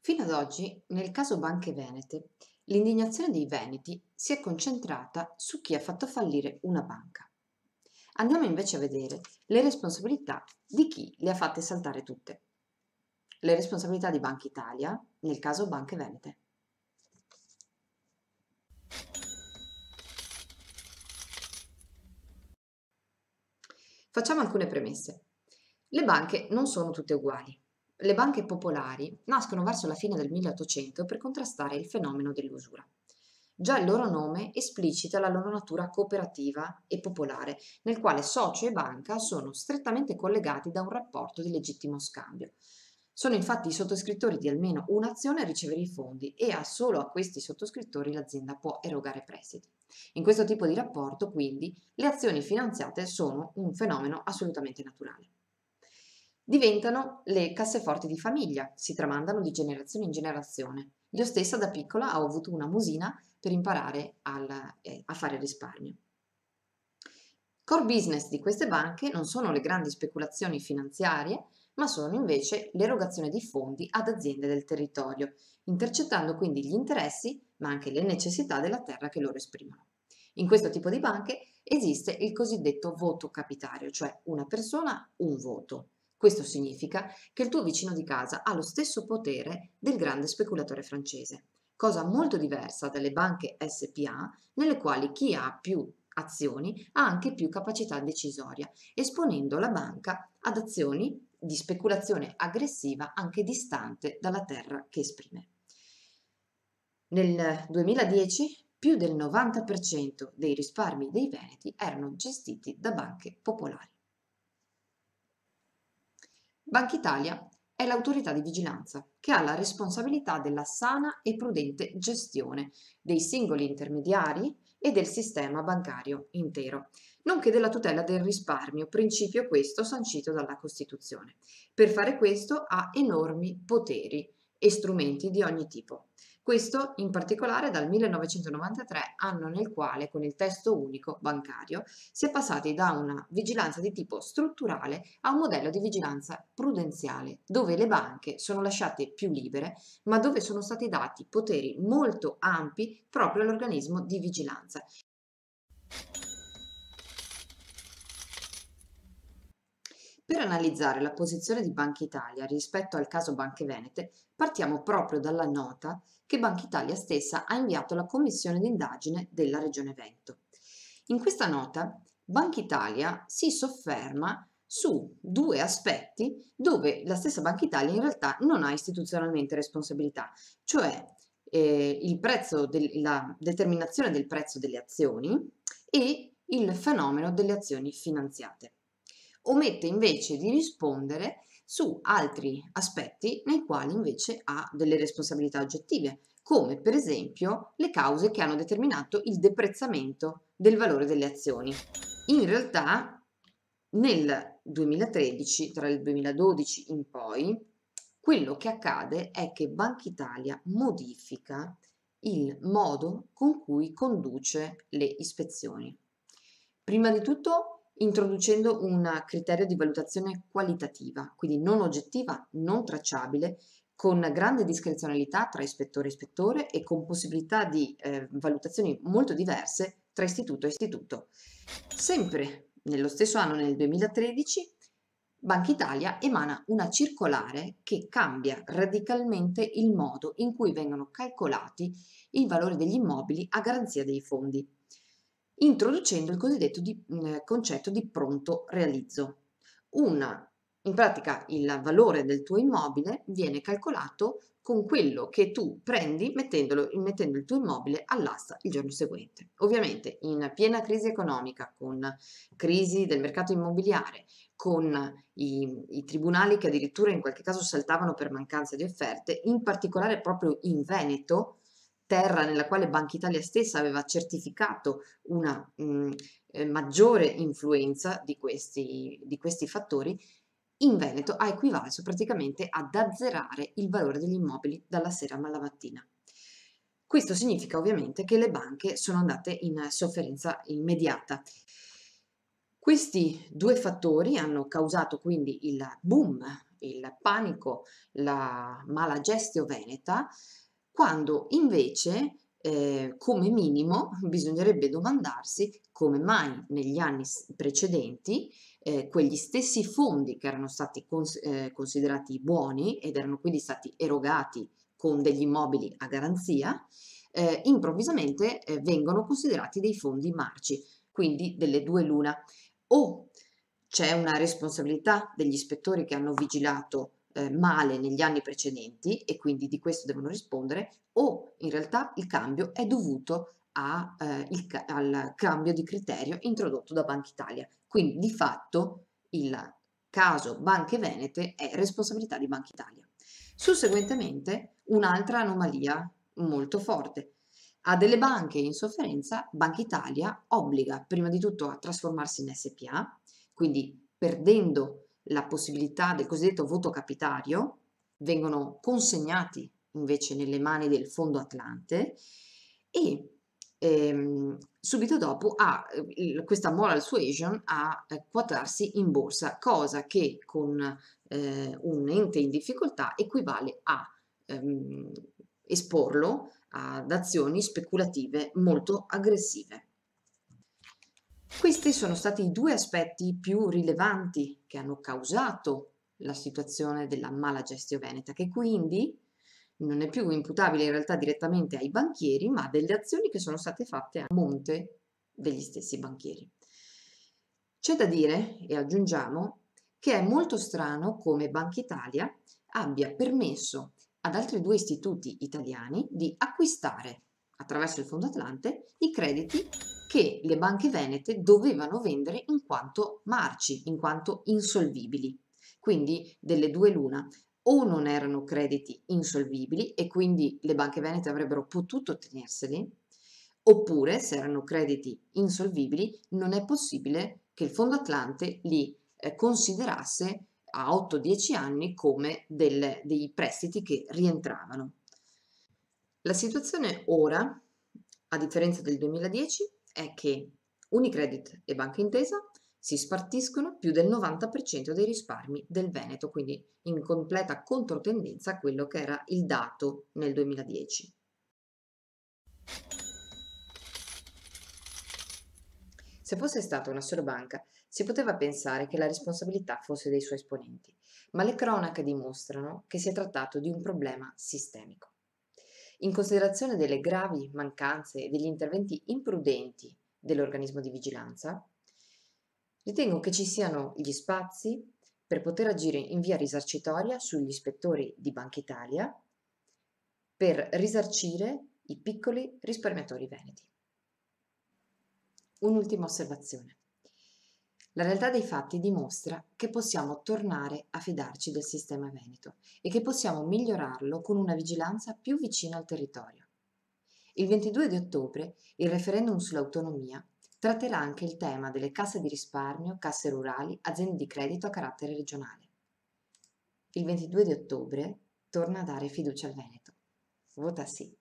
Fino ad oggi, nel caso Banche Venete, l'indignazione dei veneti si è concentrata su chi ha fatto fallire una banca. Andiamo invece a vedere le responsabilità di chi le ha fatte saltare tutte. Le responsabilità di Banca Italia nel caso Banche Venete. Facciamo alcune premesse. Le banche non sono tutte uguali. Le banche popolari nascono verso la fine del 1800 per contrastare il fenomeno dell'usura. Già il loro nome esplicita la loro natura cooperativa e popolare, nel quale socio e banca sono strettamente collegati da un rapporto di legittimo scambio. Sono infatti i sottoscrittori di almeno un'azione a ricevere i fondi e solo a questi sottoscrittori l'azienda può erogare prestiti. In questo tipo di rapporto, quindi, le azioni finanziate sono un fenomeno assolutamente naturale. Diventano le casseforti di famiglia, si tramandano di generazione in generazione. Io stessa da piccola ho avuto una musina per imparare a fare risparmio. Core business di queste banche non sono le grandi speculazioni finanziarie, ma sono invece l'erogazione di fondi ad aziende del territorio, intercettando quindi gli interessi, ma anche le necessità della terra che loro esprimono. In questo tipo di banche esiste il cosiddetto voto capitario, cioè una persona, un voto. Questo significa che il tuo vicino di casa ha lo stesso potere del grande speculatore francese, cosa molto diversa dalle banche SPA, nelle quali chi ha più azioni ha anche più capacità decisoria, esponendo la banca ad azioni di speculazione aggressiva anche distante dalla terra che esprime. Nel 2010 più del 90% dei risparmi dei veneti erano gestiti da banche popolari. Banca Italia è l'autorità di vigilanza che ha la responsabilità della sana e prudente gestione dei singoli intermediari e del sistema bancario intero, nonché della tutela del risparmio, principio questo sancito dalla Costituzione. Per fare questo ha enormi poteri e strumenti di ogni tipo. Questo in particolare dal 1993, anno nel quale con il testo unico bancario si è passati da una vigilanza di tipo strutturale a un modello di vigilanza prudenziale, dove le banche sono lasciate più libere, ma dove sono stati dati poteri molto ampi proprio all'organismo di vigilanza. Per analizzare la posizione di Banca Italia rispetto al caso Banche Venete, partiamo proprio dalla nota che Banca Italia stessa ha inviato alla commissione d'indagine della Regione Veneto. In questa nota Banca Italia si sofferma su due aspetti dove la stessa Banca Italia in realtà non ha istituzionalmente responsabilità, cioè la determinazione del prezzo delle azioni e il fenomeno delle azioni finanziate. Omette invece di rispondere su altri aspetti nei quali invece ha delle responsabilità oggettive, come per esempio le cause che hanno determinato il deprezzamento del valore delle azioni. In realtà nel 2013, tra il 2012 in poi, quello che accade è che Banca Italia modifica il modo con cui conduce le ispezioni. Prima di tutto introducendo un criterio di valutazione qualitativa, quindi non oggettiva, non tracciabile, con grande discrezionalità tra ispettore e ispettore e con possibilità di valutazioni molto diverse tra istituto e istituto. Sempre nello stesso anno, nel 2013, Banca Italia emana una circolare che cambia radicalmente il modo in cui vengono calcolati i valori degli immobili a garanzia dei fondi, introducendo il cosiddetto concetto di pronto realizzo. In pratica il valore del tuo immobile viene calcolato con quello che tu prendi mettendo il tuo immobile all'asta il giorno seguente. Ovviamente in piena crisi economica, con crisi del mercato immobiliare, con i tribunali che addirittura in qualche caso saltavano per mancanza di offerte, in particolare proprio in Veneto, terra nella quale Banca Italia stessa aveva certificato una maggiore influenza di questi fattori, in Veneto ha equivalso praticamente ad azzerare il valore degli immobili dalla sera alla mattina. Questo significa ovviamente che le banche sono andate in sofferenza immediata. Questi due fattori hanno causato quindi il boom il panico, la mala gestio veneta, quando invece come minimo bisognerebbe domandarsi come mai negli anni precedenti quegli stessi fondi che erano stati considerati buoni ed erano quindi stati erogati con degli immobili a garanzia, improvvisamente vengono considerati dei fondi marci, quindi delle due l'una. O c'è una responsabilità degli ispettori che hanno vigilato male negli anni precedenti e quindi di questo devono rispondere, o in realtà il cambio è dovuto al cambio di criterio introdotto da Banca Italia. Quindi di fatto il caso Banche Venete è responsabilità di Banca Italia. Susseguentemente un'altra anomalia molto forte. A delle banche in sofferenza, Banca Italia obbliga prima di tutto a trasformarsi in SPA, quindi perdendo la possibilità del cosiddetto voto capitario, vengono consegnati invece nelle mani del Fondo Atlante e subito dopo questa moral suasion a quotarsi in borsa, cosa che con un ente in difficoltà equivale a esporlo ad azioni speculative molto aggressive. Questi sono stati i due aspetti più rilevanti che hanno causato la situazione della mala gestio veneta, che quindi non è più imputabile in realtà direttamente ai banchieri, ma delle azioni che sono state fatte a monte degli stessi banchieri. C'è da dire, e aggiungiamo, che è molto strano come Banca Italia abbia permesso ad altri due istituti italiani di acquistare attraverso il Fondo Atlante i crediti che le banche venete dovevano vendere in quanto marci, in quanto insolvibili. Quindi delle due l'una, o non erano crediti insolvibili e quindi le banche venete avrebbero potuto tenerseli, oppure se erano crediti insolvibili non è possibile che il Fondo Atlante li considerasse a 8-10 anni come dei prestiti che rientravano. La situazione ora, a differenza del 2010, è che Unicredit e Banca Intesa si spartiscono più del 90% dei risparmi del Veneto, quindi in completa controtendenza a quello che era il dato nel 2010. Se fosse stata una sola banca, si poteva pensare che la responsabilità fosse dei suoi esponenti, ma le cronache dimostrano che si è trattato di un problema sistemico. In considerazione delle gravi mancanze e degli interventi imprudenti dell'organismo di vigilanza, ritengo che ci siano gli spazi per poter agire in via risarcitoria sugli ispettori di Banca Italia per risarcire i piccoli risparmiatori veneti. Un'ultima osservazione. La realtà dei fatti dimostra che possiamo tornare a fidarci del sistema veneto e che possiamo migliorarlo con una vigilanza più vicina al territorio. Il 22 di ottobre il referendum sull'autonomia tratterà anche il tema delle casse di risparmio, casse rurali, aziende di credito a carattere regionale. Il 22 di ottobre torna a dare fiducia al Veneto. Vota sì.